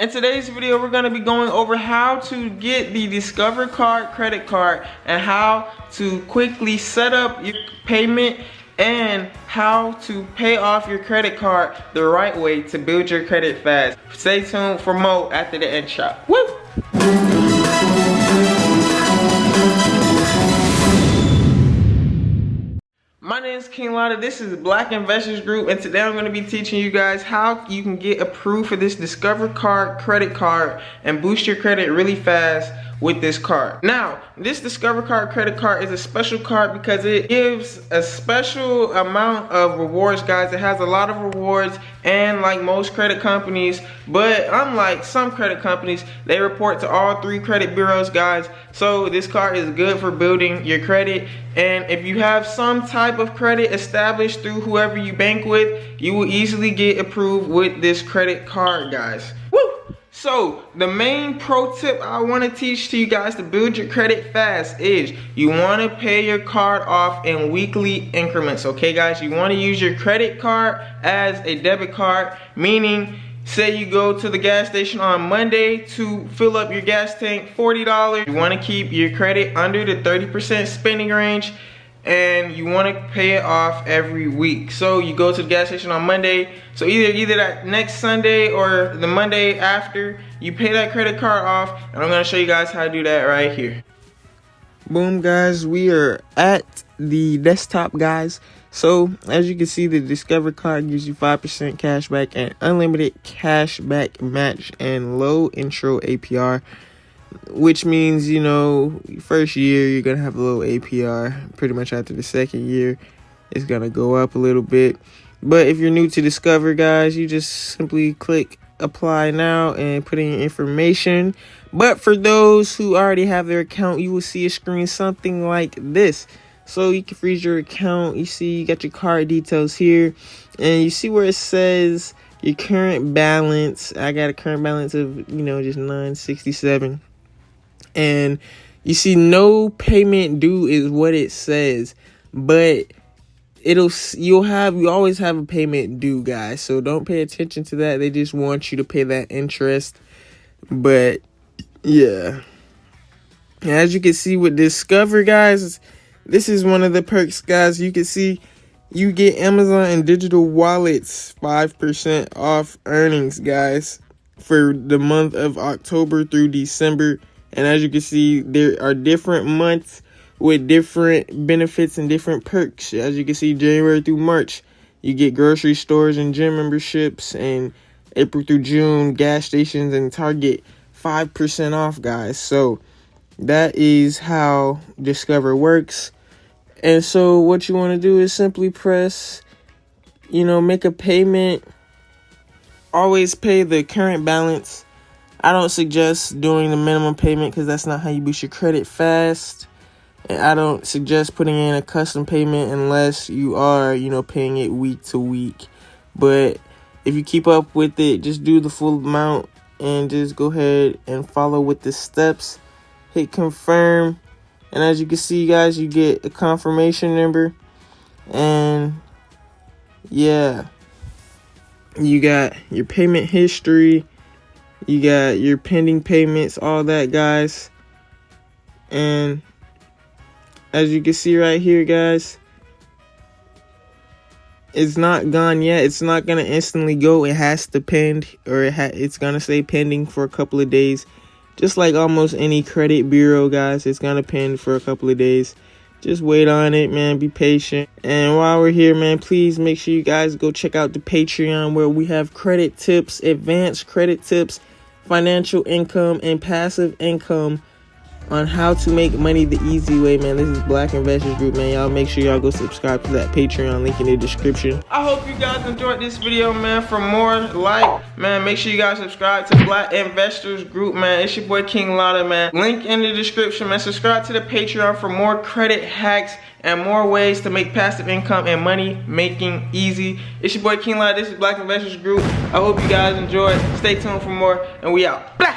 In today's video, we're going to be going over how to get the Discover Card credit card and how to quickly set up your payment and how to pay off your credit card the right way to build your credit fast. Stay tuned for more after the intro. Woo! My name is KINGLATTA, this is Black Investors Group, and today I'm going to be teaching you guys how you can get approved for this Discover Card credit card and boost your credit really fast with this card. Now, this Discover Card credit card is a special card because it gives a special amount of rewards, guys. It has a lot of rewards, and like most credit companies, but unlike some credit companies, they report to all 3 credit bureaus, guys. So this card is good for building your credit, and if you have some type of credit established through whoever you bank with, you will easily get approved with this credit card, guys. Woo! So the main pro tip I want to teach to you guys to build your credit fast is you want to pay your card off in weekly increments. Okay, guys, you want to use your credit card as a debit card, meaning say you go to the gas station on Monday to fill up your gas tank, $40. You want to keep your credit under the 30% spending range, and you want to pay it off every week. So you go to the gas station on Monday, so either that next Sunday or the Monday after, you pay that credit card off, and I'm going to show you guys how to do that right here. Boom, guys, we are at the desktop, guys. So as you can see, the Discover card gives you 5% cash back and unlimited cash back match and low intro APR, which means, you know, first year you're gonna have a low APR. Pretty much after the second year it's gonna go up a little bit. But if you're new to Discover, guys, you just simply click apply now and put in your information. But for those who already have their account, you will see a screen something like this. So you can freeze your account. You see you got your card details here, and you see where it says your current balance. I got a current balance of, you know, just $967. And you see no payment due is what it says, but you always have a payment due, guys. So don't pay attention to that. They just want you to pay that interest. But yeah, as you can see with Discover, guys, this is one of the perks, guys. You can see you get Amazon and digital wallets 5% off earnings, guys, for the month of October through December. And as you can see, there are different months with different benefits and different perks. As you can see, January through March, you get grocery stores and gym memberships, and April through June, gas stations and Target 5% off, guys. So that is how Discover works. And so what you want to do is simply press, you know, make a payment. Always pay the current balance. I don't suggest doing the minimum payment because that's not how you boost your credit fast. And I don't suggest putting in a custom payment unless you are, you know, paying it week to week. But if you keep up with it, just do the full amount and just go ahead and follow with the steps. Hit confirm. And as you can see, guys, you get a confirmation number. And yeah, you got your payment history. You got your pending payments, all that, guys. And as you can see right here, guys, it's not gone yet. It's not going to instantly go. It has to pend, or it's going to stay pending for a couple of days. Just like almost any credit bureau, guys, it's going to pend for a couple of days. Just wait on it, man. Be patient. And while we're here, man, please make sure you guys go check out the Patreon, where we have credit tips, advanced credit tips, financial income, and passive income on how to make money the easy way, man. This is Black Investors Group, man. Y'all make sure y'all go subscribe to that Patreon link in the description. I hope you guys enjoyed this video, man. For more man, make sure you guys subscribe to Black Investors Group, man. It's your boy KINGLATTA, man. Link in the description, man. Subscribe to the Patreon for more credit hacks and more ways to make passive income and money making easy. It's your boy KINGLATTA. This is Black Investors Group. I hope you guys enjoyed. Stay tuned for more, and we out. Blah!